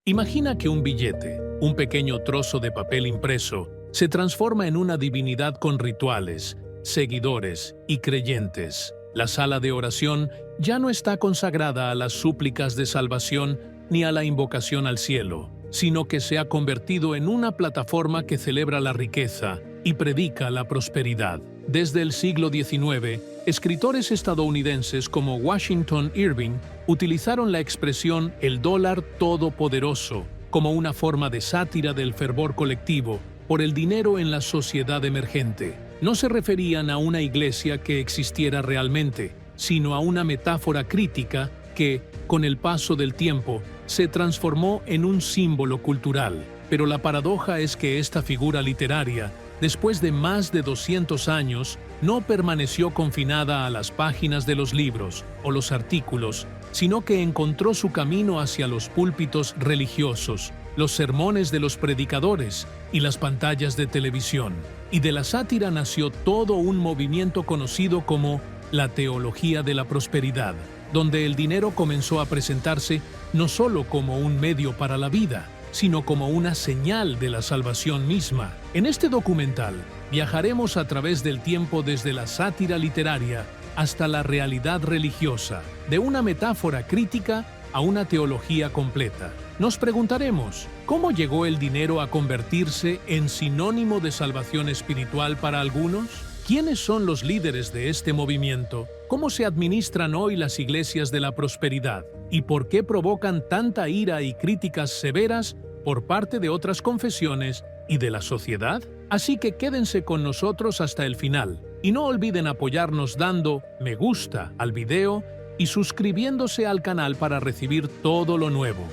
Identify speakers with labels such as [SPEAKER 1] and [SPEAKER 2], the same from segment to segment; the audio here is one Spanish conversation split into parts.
[SPEAKER 1] Imagina que un billete, un pequeño trozo de papel impreso, se transforma en una divinidad con rituales, seguidores y creyentes. La sala de oración ya no está consagrada a las súplicas de salvación ni a la invocación al cielo, sino que se ha convertido en una plataforma que celebra la riqueza y predica la prosperidad. Desde el siglo XIX, escritores estadounidenses como Washington Irving utilizaron la expresión «el dólar todopoderoso» como una forma de sátira del fervor colectivo por el dinero en la sociedad emergente. No se referían a una iglesia que existiera realmente, sino a una metáfora crítica que, con el paso del tiempo, se transformó en un símbolo cultural. Pero la paradoja es que esta figura literaria, después de más de 200 años, no permaneció confinada a las páginas de los libros o los artículos, sino que encontró su camino hacia los púlpitos religiosos, los sermones de los predicadores y las pantallas de televisión. Y de la sátira nació todo un movimiento conocido como la teología de la prosperidad, donde el dinero comenzó a presentarse no solo como un medio para la vida, sino como una señal de la salvación misma. En este documental viajaremos a través del tiempo desde la sátira literaria hasta la realidad religiosa, de una metáfora crítica a una teología completa. Nos preguntaremos, ¿cómo llegó el dinero a convertirse en sinónimo de salvación espiritual para algunos? ¿Quiénes son los líderes de este movimiento? ¿Cómo se administran hoy las iglesias de la prosperidad? ¿Y por qué provocan tanta ira y críticas severas por parte de otras confesiones y de la sociedad? Así que quédense con nosotros hasta el final y no olviden apoyarnos dando me gusta al video y suscribiéndose al canal para recibir todo lo nuevo.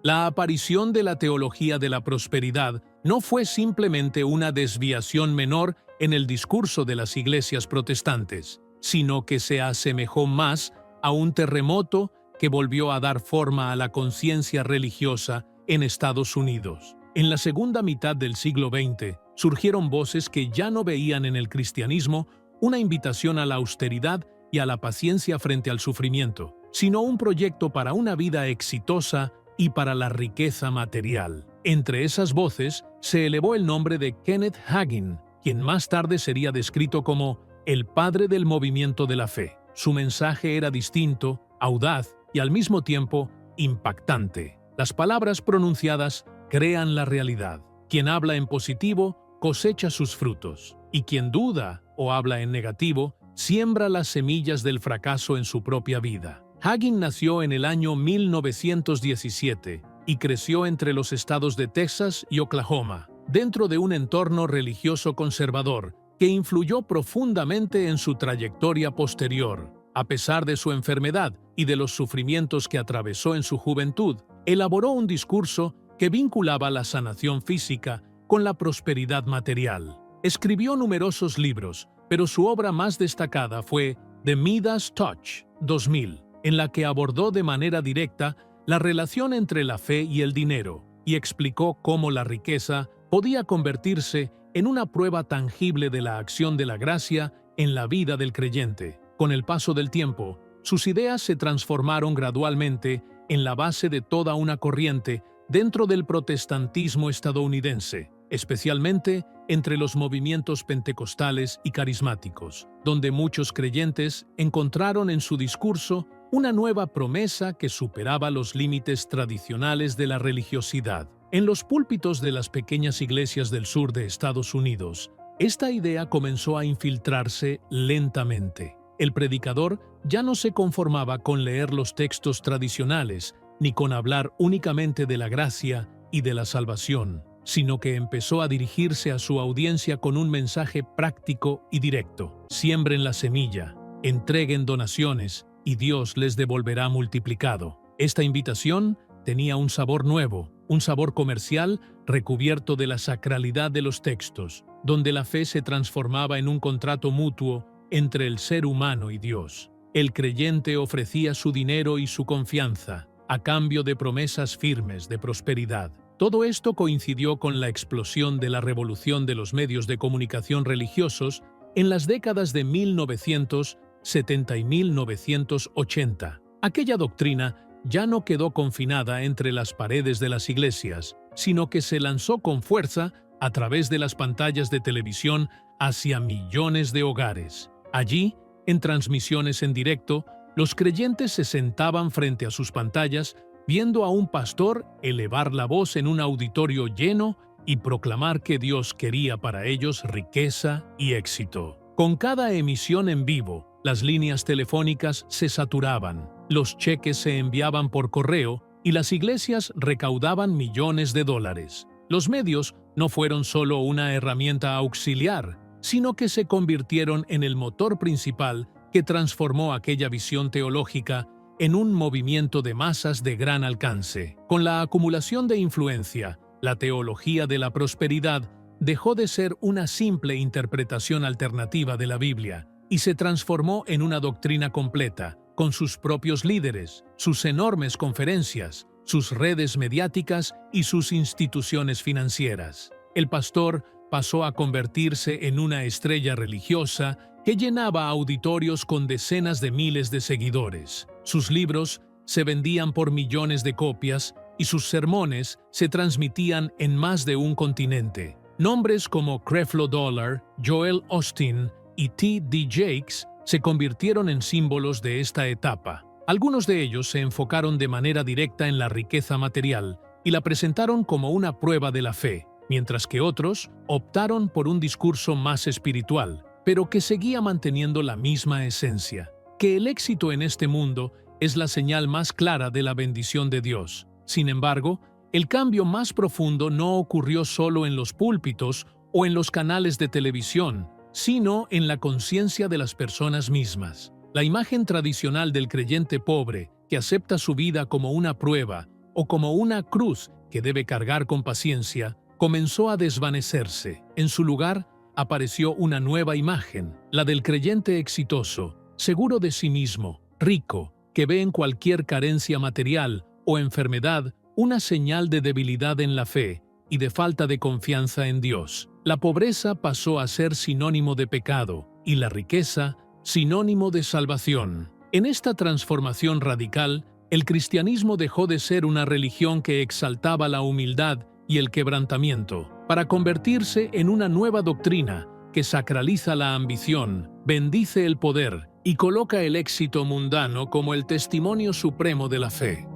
[SPEAKER 1] La aparición de la teología de la prosperidad no fue simplemente una desviación menor en el discurso de las iglesias protestantes, sino que se asemejó más a un terremoto que volvió a dar forma a la conciencia religiosa en Estados Unidos. En la segunda mitad del siglo XX, surgieron voces que ya no veían en el cristianismo una invitación a la austeridad y a la paciencia frente al sufrimiento, sino un proyecto para una vida exitosa y para la riqueza material. Entre esas voces se elevó el nombre de Kenneth Hagin, quien más tarde sería descrito como el padre del movimiento de la fe. Su mensaje era distinto, audaz y al mismo tiempo impactante. Las palabras pronunciadas crean la realidad. Quien habla en positivo cosecha sus frutos, y quien duda o habla en negativo siembra las semillas del fracaso en su propia vida. Hagin nació en el año 1917 y creció entre los estados de Texas y Oklahoma, dentro de un entorno religioso conservador que influyó profundamente en su trayectoria posterior. A pesar de su enfermedad y de los sufrimientos que atravesó en su juventud, elaboró un discurso que vinculaba la sanación física con la prosperidad material. Escribió numerosos libros, pero su obra más destacada fue The Midas Touch, 2000, en la que abordó de manera directa la relación entre la fe y el dinero y explicó cómo la riqueza podía convertirse en una prueba tangible de la acción de la gracia en la vida del creyente. Con el paso del tiempo, sus ideas se transformaron gradualmente en la base de toda una corriente dentro del protestantismo estadounidense, especialmente entre los movimientos pentecostales y carismáticos, donde muchos creyentes encontraron en su discurso una nueva promesa que superaba los límites tradicionales de la religiosidad. En los púlpitos de las pequeñas iglesias del sur de Estados Unidos, esta idea comenzó a infiltrarse lentamente. El predicador ya no se conformaba con leer los textos tradicionales, ni con hablar únicamente de la gracia y de la salvación, sino que empezó a dirigirse a su audiencia con un mensaje práctico y directo. Siembren la semilla, entreguen donaciones, y Dios les devolverá multiplicado. Esta invitación tenía un sabor nuevo, un sabor comercial recubierto de la sacralidad de los textos, donde la fe se transformaba en un contrato mutuo entre el ser humano y Dios. El creyente ofrecía su dinero y su confianza, a cambio de promesas firmes de prosperidad. Todo esto coincidió con la explosión de la revolución de los medios de comunicación religiosos en las décadas de 1970 y 1980. Aquella doctrina ya no quedó confinada entre las paredes de las iglesias, sino que se lanzó con fuerza a través de las pantallas de televisión hacia millones de hogares. Allí, en transmisiones en directo, los creyentes se sentaban frente a sus pantallas viendo a un pastor elevar la voz en un auditorio lleno y proclamar que Dios quería para ellos riqueza y éxito. Con cada emisión en vivo, las líneas telefónicas se saturaban, los cheques se enviaban por correo y las iglesias recaudaban millones de dólares. Los medios no fueron solo una herramienta auxiliar, sino que se convirtieron en el motor principal que transformó aquella visión teológica en un movimiento de masas de gran alcance. Con la acumulación de influencia, la teología de la prosperidad dejó de ser una simple interpretación alternativa de la Biblia y se transformó en una doctrina completa, con sus propios líderes, sus enormes conferencias, sus redes mediáticas y sus instituciones financieras. El pastor pasó a convertirse en una estrella religiosa que llenaba auditorios con decenas de miles de seguidores. Sus libros se vendían por millones de copias y sus sermones se transmitían en más de un continente. Nombres como Creflo Dollar, Joel Osteen y T.D. Jakes se convirtieron en símbolos de esta etapa. Algunos de ellos se enfocaron de manera directa en la riqueza material y la presentaron como una prueba de la fe, mientras que otros optaron por un discurso más espiritual, pero que seguía manteniendo la misma esencia, que el éxito en este mundo es la señal más clara de la bendición de Dios. Sin embargo, el cambio más profundo no ocurrió solo en los púlpitos o en los canales de televisión, sino en la conciencia de las personas mismas. La imagen tradicional del creyente pobre, que acepta su vida como una prueba o como una cruz que debe cargar con paciencia, comenzó a desvanecerse. En su lugar, apareció una nueva imagen, la del creyente exitoso, seguro de sí mismo, rico, que ve en cualquier carencia material o enfermedad una señal de debilidad en la fe y de falta de confianza en Dios. La pobreza pasó a ser sinónimo de pecado y la riqueza sinónimo de salvación. En esta transformación radical, el cristianismo dejó de ser una religión que exaltaba la humildad y el quebrantamiento, para convertirse en una nueva doctrina que sacraliza la ambición, bendice el poder y coloca el éxito mundano como el testimonio supremo de la fe.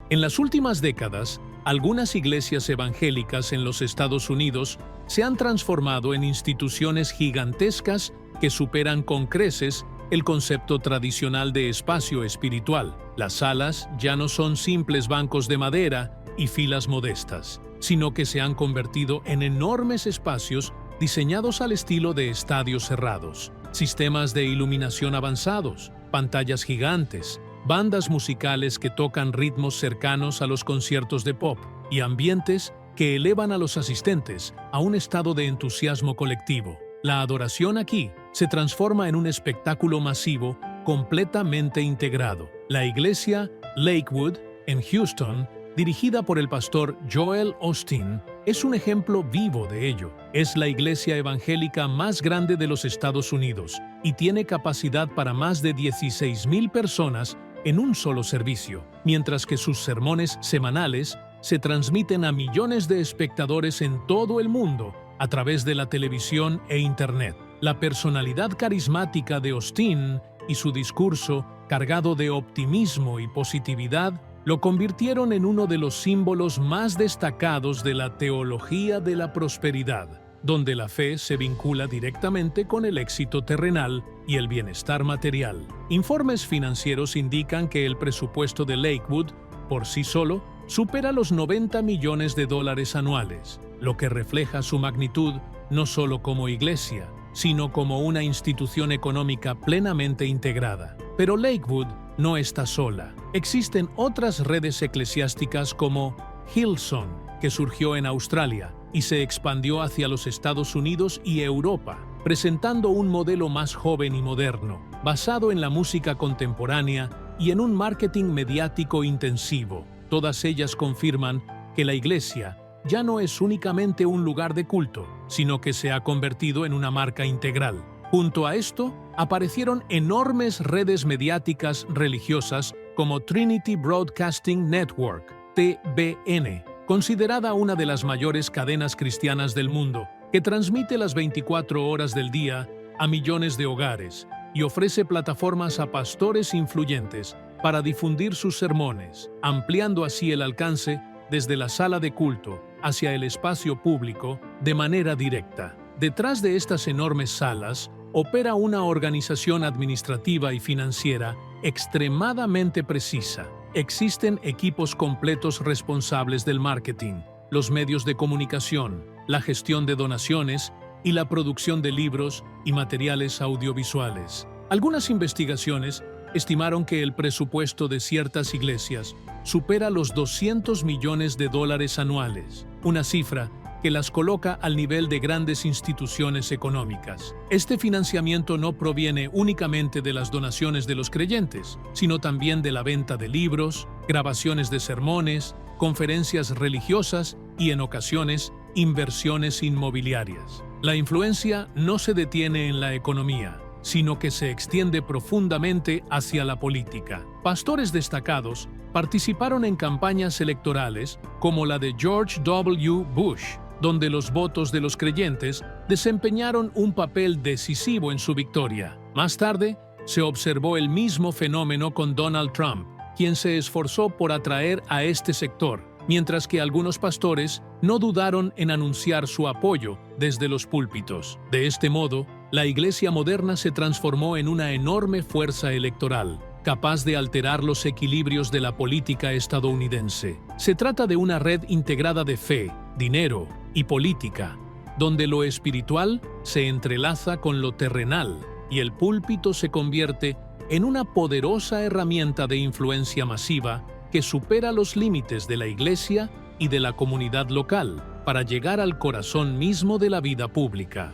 [SPEAKER 1] En las últimas décadas, algunas iglesias evangélicas en los Estados Unidos se han transformado en instituciones gigantescas que superan con creces el concepto tradicional de espacio espiritual. Las salas ya no son simples bancos de madera y filas modestas, sino que se han convertido en enormes espacios diseñados al estilo de estadios cerrados, sistemas de iluminación avanzados, pantallas gigantes, bandas musicales que tocan ritmos cercanos a los conciertos de pop y ambientes que elevan a los asistentes a un estado de entusiasmo colectivo. La adoración aquí se transforma en un espectáculo masivo completamente integrado. La iglesia Lakewood, en Houston, dirigida por el pastor Joel Osteen, es un ejemplo vivo de ello. Es la iglesia evangélica más grande de los Estados Unidos y tiene capacidad para más de 16,000 personas en un solo servicio, mientras que sus sermones semanales se transmiten a millones de espectadores en todo el mundo a través de la televisión e Internet. La personalidad carismática de Osteen y su discurso, cargado de optimismo y positividad, lo convirtieron en uno de los símbolos más destacados de la teología de la prosperidad, donde la fe se vincula directamente con el éxito terrenal y el bienestar material. Informes financieros indican que el presupuesto de Lakewood, por sí solo, supera los $90 millones anuales, lo que refleja su magnitud no solo como iglesia, sino como una institución económica plenamente integrada. Pero Lakewood no está sola. Existen otras redes eclesiásticas como Hillsong, que surgió en Australia y se expandió hacia los Estados Unidos y Europa, presentando un modelo más joven y moderno, basado en la música contemporánea y en un marketing mediático intensivo. Todas ellas confirman que la Iglesia ya no es únicamente un lugar de culto, sino que se ha convertido en una marca integral. Junto a esto, aparecieron enormes redes mediáticas religiosas como Trinity Broadcasting Network, TBN, considerada una de las mayores cadenas cristianas del mundo, que transmite las 24 horas del día a millones de hogares y ofrece plataformas a pastores influyentes para difundir sus sermones, ampliando así el alcance desde la sala de culto hacia el espacio público de manera directa. Detrás de estas enormes salas opera una organización administrativa y financiera extremadamente precisa. Existen equipos completos responsables del marketing, los medios de comunicación, la gestión de donaciones y la producción de libros y materiales audiovisuales. Algunas investigaciones estimaron que el presupuesto de ciertas iglesias supera los $200 millones anuales, una cifra que las coloca al nivel de grandes instituciones económicas. Este financiamiento no proviene únicamente de las donaciones de los creyentes, sino también de la venta de libros, grabaciones de sermones, conferencias religiosas y, en ocasiones, inversiones inmobiliarias. La influencia no se detiene en la economía, sino que se extiende profundamente hacia la política. Pastores destacados participaron en campañas electorales como la de George W. Bush, donde los votos de los creyentes desempeñaron un papel decisivo en su victoria. Más tarde, se observó el mismo fenómeno con Donald Trump, quien se esforzó por atraer a este sector, mientras que algunos pastores no dudaron en anunciar su apoyo desde los púlpitos. De este modo, la Iglesia moderna se transformó en una enorme fuerza electoral, capaz de alterar los equilibrios de la política estadounidense. Se trata de una red integrada de fe, dinero y política, donde lo espiritual se entrelaza con lo terrenal y el púlpito se convierte en una poderosa herramienta de influencia masiva que supera los límites de la Iglesia y de la comunidad local para llegar al corazón mismo de la vida pública.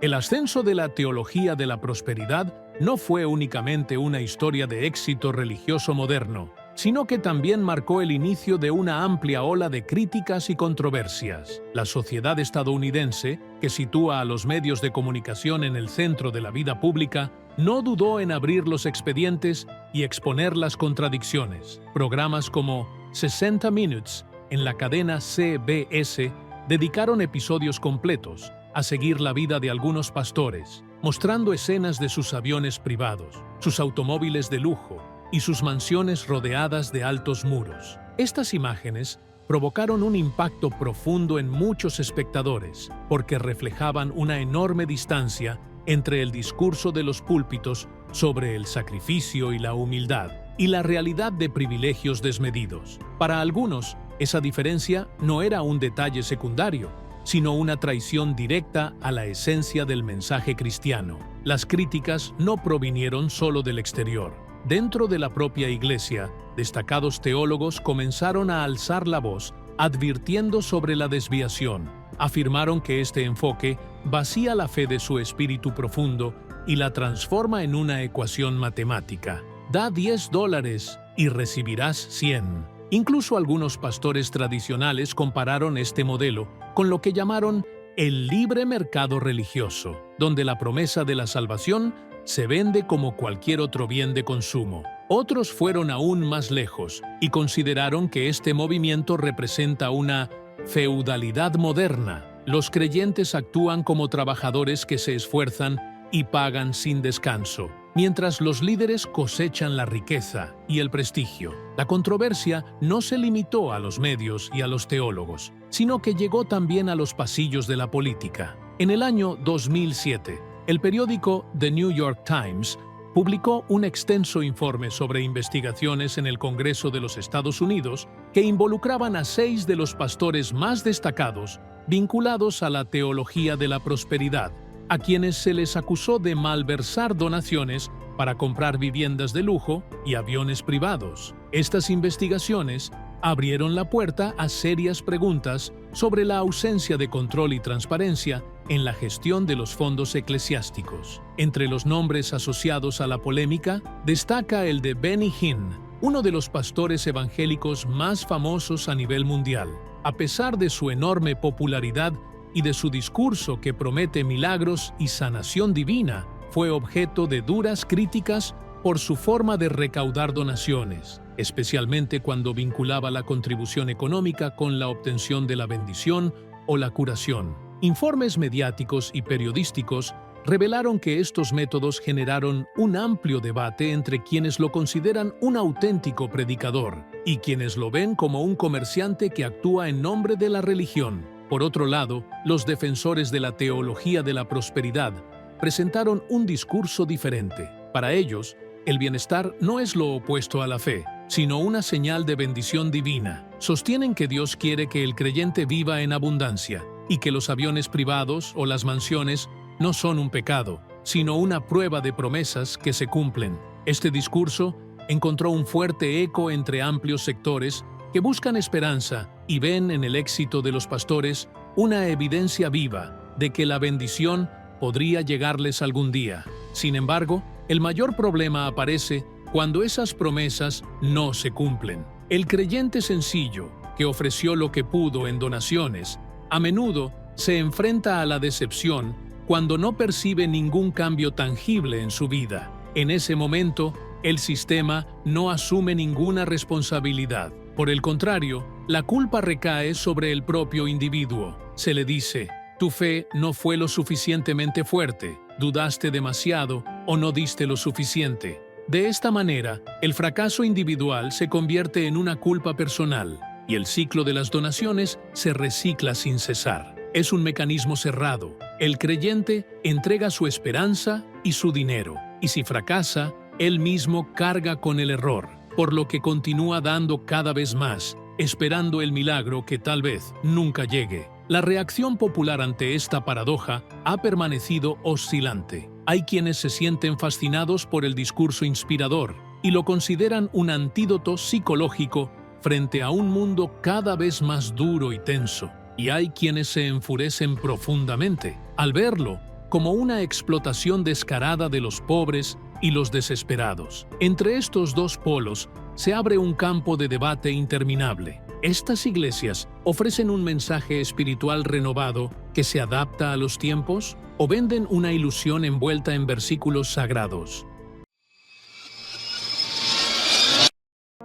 [SPEAKER 1] El ascenso de la teología de la prosperidad no fue únicamente una historia de éxito religioso moderno, sino que también marcó el inicio de una amplia ola de críticas y controversias. La sociedad estadounidense, que sitúa a los medios de comunicación en el centro de la vida pública, no dudó en abrir los expedientes y exponer las contradicciones. Programas como 60 Minutes en la cadena CBS dedicaron episodios completos a seguir la vida de algunos pastores, mostrando escenas de sus aviones privados, sus automóviles de lujo y sus mansiones rodeadas de altos muros. Estas imágenes provocaron un impacto profundo en muchos espectadores, porque reflejaban una enorme distancia entre el discurso de los púlpitos sobre el sacrificio y la humildad, y la realidad de privilegios desmedidos. Para algunos, esa diferencia no era un detalle secundario, sino una traición directa a la esencia del mensaje cristiano. Las críticas no provinieron solo del exterior. Dentro de la propia Iglesia, destacados teólogos comenzaron a alzar la voz, advirtiendo sobre la desviación. Afirmaron que este enfoque vacía la fe de su espíritu profundo y la transforma en una ecuación matemática. Da $10 y recibirás 100. Incluso algunos pastores tradicionales compararon este modelo con lo que llamaron el libre mercado religioso, donde la promesa de la salvación se vende como cualquier otro bien de consumo. Otros fueron aún más lejos y consideraron que este movimiento representa una feudalidad moderna. Los creyentes actúan como trabajadores que se esfuerzan y pagan sin descanso, mientras los líderes cosechan la riqueza y el prestigio. La controversia no se limitó a los medios y a los teólogos, sino que llegó también a los pasillos de la política. En el año 2007, el periódico The New York Times publicó un extenso informe sobre investigaciones en el Congreso de los Estados Unidos que involucraban a 6 de los pastores más destacados vinculados a la teología de la prosperidad, a quienes se les acusó de malversar donaciones para comprar viviendas de lujo y aviones privados. Estas investigaciones abrieron la puerta a serias preguntas sobre la ausencia de control y transparencia en la gestión de los fondos eclesiásticos. Entre los nombres asociados a la polémica, destaca el de Benny Hinn, uno de los pastores evangélicos más famosos a nivel mundial. A pesar de su enorme popularidad y de su discurso que promete milagros y sanación divina, fue objeto de duras críticas por su forma de recaudar donaciones, especialmente cuando vinculaba la contribución económica con la obtención de la bendición o la curación. Informes mediáticos y periodísticos revelaron que estos métodos generaron un amplio debate entre quienes lo consideran un auténtico predicador y quienes lo ven como un comerciante que actúa en nombre de la religión. Por otro lado, los defensores de la teología de la prosperidad presentaron un discurso diferente. Para ellos, el bienestar no es lo opuesto a la fe, sino una señal de bendición divina. Sostienen que Dios quiere que el creyente viva en abundancia y que los aviones privados o las mansiones no son un pecado, sino una prueba de promesas que se cumplen. Este discurso encontró un fuerte eco entre amplios sectores que buscan esperanza y ven en el éxito de los pastores una evidencia viva de que la bendición podría llegarles algún día. Sin embargo, el mayor problema aparece cuando esas promesas no se cumplen. El creyente sencillo, que ofreció lo que pudo en donaciones, a menudo se enfrenta a la decepción cuando no percibe ningún cambio tangible en su vida. En ese momento, el sistema no asume ninguna responsabilidad. Por el contrario, la culpa recae sobre el propio individuo. Se le dice: tu fe no fue lo suficientemente fuerte, dudaste demasiado o no diste lo suficiente. De esta manera, el fracaso individual se convierte en una culpa personal y el ciclo de las donaciones se recicla sin cesar. Es un mecanismo cerrado. El creyente entrega su esperanza y su dinero, y si fracasa, él mismo carga con el error, por lo que continúa dando cada vez más, esperando el milagro que tal vez nunca llegue. La reacción popular ante esta paradoja ha permanecido oscilante. Hay quienes se sienten fascinados por el discurso inspirador y lo consideran un antídoto psicológico frente a un mundo cada vez más duro y tenso. Y hay quienes se enfurecen profundamente al verlo como una explotación descarada de los pobres y los desesperados. Entre estos dos polos se abre un campo de debate interminable. ¿Estas iglesias ofrecen un mensaje espiritual renovado que se adapta a los tiempos o venden una ilusión envuelta en versículos sagrados?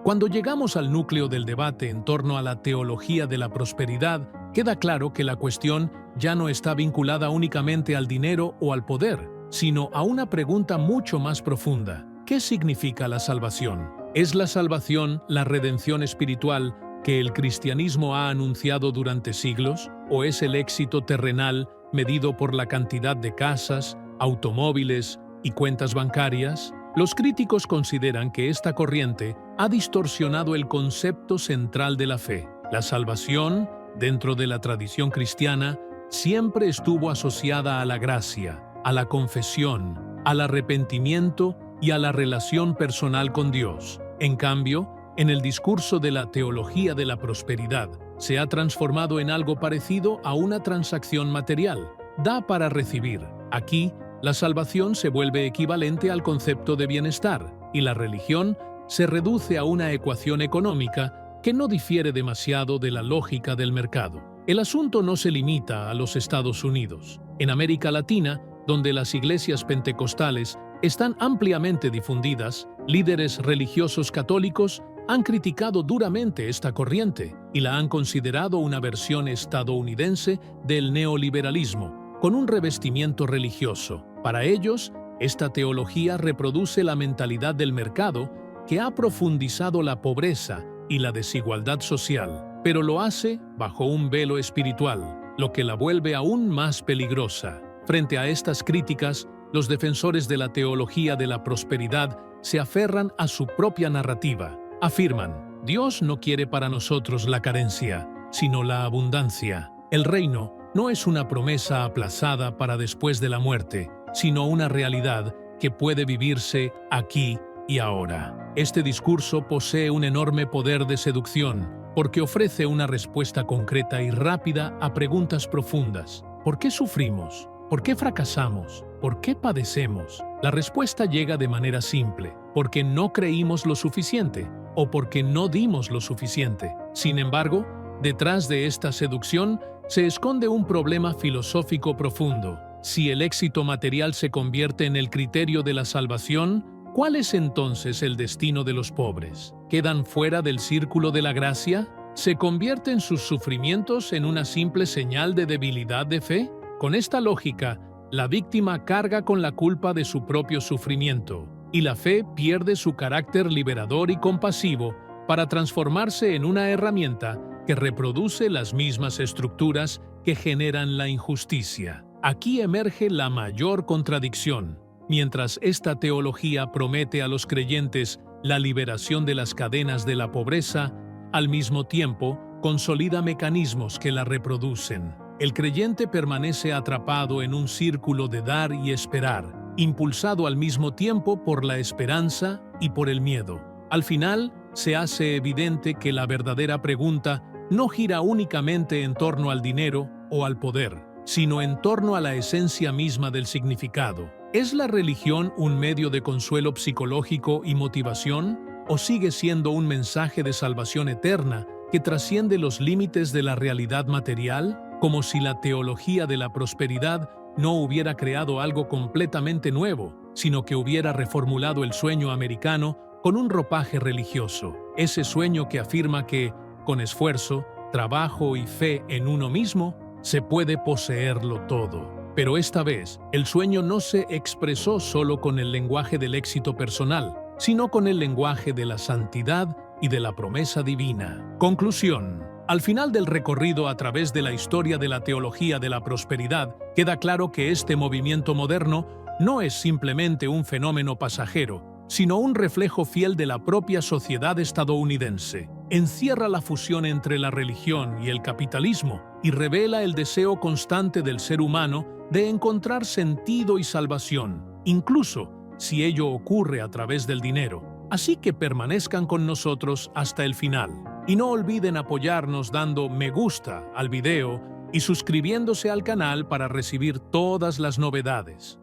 [SPEAKER 1] Cuando llegamos al núcleo del debate en torno a la teología de la prosperidad, queda claro que la cuestión ya no está vinculada únicamente al dinero o al poder, sino a una pregunta mucho más profunda. ¿Qué significa la salvación? ¿Es la salvación la redención espiritual que el cristianismo ha anunciado durante siglos? ¿O es el éxito terrenal medido por la cantidad de casas, automóviles y cuentas bancarias? Los críticos consideran que esta corriente ha distorsionado el concepto central de la fe. La salvación, dentro de la tradición cristiana, siempre estuvo asociada a la gracia, a la confesión, al arrepentimiento y a la relación personal con Dios. En cambio, en el discurso de la teología de la prosperidad, se ha transformado en algo parecido a una transacción material. Da para recibir. Aquí, la salvación se vuelve equivalente al concepto de bienestar y la religión se reduce a una ecuación económica que no difiere demasiado de la lógica del mercado. El asunto no se limita a los Estados Unidos. En América Latina, donde las iglesias pentecostales están ampliamente difundidas, líderes religiosos católicos han criticado duramente esta corriente y la han considerado una versión estadounidense del neoliberalismo, con un revestimiento religioso. Para ellos, esta teología reproduce la mentalidad del mercado que ha profundizado la pobreza y la desigualdad social, pero lo hace bajo un velo espiritual, lo que la vuelve aún más peligrosa. Frente a estas críticas, los defensores de la teología de la prosperidad se aferran a su propia narrativa. Afirman: Dios no quiere para nosotros la carencia, sino la abundancia. El reino no es una promesa aplazada para después de la muerte, sino una realidad que puede vivirse aquí y ahora. Este discurso posee un enorme poder de seducción, porque ofrece una respuesta concreta y rápida a preguntas profundas. ¿Por qué sufrimos? ¿Por qué fracasamos? ¿por qué padecemos? La respuesta llega de manera simple, porque no creímos lo suficiente o porque no dimos lo suficiente. Sin embargo, detrás de esta seducción se esconde un problema filosófico profundo. Si el éxito material se convierte en el criterio de la salvación, ¿cuál es entonces el destino de los pobres? ¿Quedan fuera del círculo de la gracia? ¿Se convierten sus sufrimientos en una simple señal de debilidad de fe? Con esta lógica, la víctima carga con la culpa de su propio sufrimiento, y la fe pierde su carácter liberador y compasivo para transformarse en una herramienta que reproduce las mismas estructuras que generan la injusticia. Aquí emerge la mayor contradicción. Mientras esta teología promete a los creyentes la liberación de las cadenas de la pobreza, al mismo tiempo consolida mecanismos que la reproducen. El creyente permanece atrapado en un círculo de dar y esperar, impulsado al mismo tiempo por la esperanza y por el miedo. Al final, se hace evidente que la verdadera pregunta no gira únicamente en torno al dinero o al poder, sino en torno a la esencia misma del significado. ¿Es la religión un medio de consuelo psicológico y motivación, o sigue siendo un mensaje de salvación eterna que trasciende los límites de la realidad material? Como si la teología de la prosperidad no hubiera creado algo completamente nuevo, sino que hubiera reformulado el sueño americano con un ropaje religioso. Ese sueño que afirma que, con esfuerzo, trabajo y fe en uno mismo, se puede poseerlo todo. Pero esta vez, el sueño no se expresó solo con el lenguaje del éxito personal, sino con el lenguaje de la santidad y de la promesa divina. Conclusión. Al final del recorrido a través de la historia de la teología de la prosperidad, queda claro que este movimiento moderno no es simplemente un fenómeno pasajero, sino un reflejo fiel de la propia sociedad estadounidense. Encierra la fusión entre la religión y el capitalismo y revela el deseo constante del ser humano de encontrar sentido y salvación, incluso si ello ocurre a través del dinero. Así que permanezcan con nosotros hasta el final. Y no olviden apoyarnos dando me gusta al video y suscribiéndose al canal para recibir todas las novedades.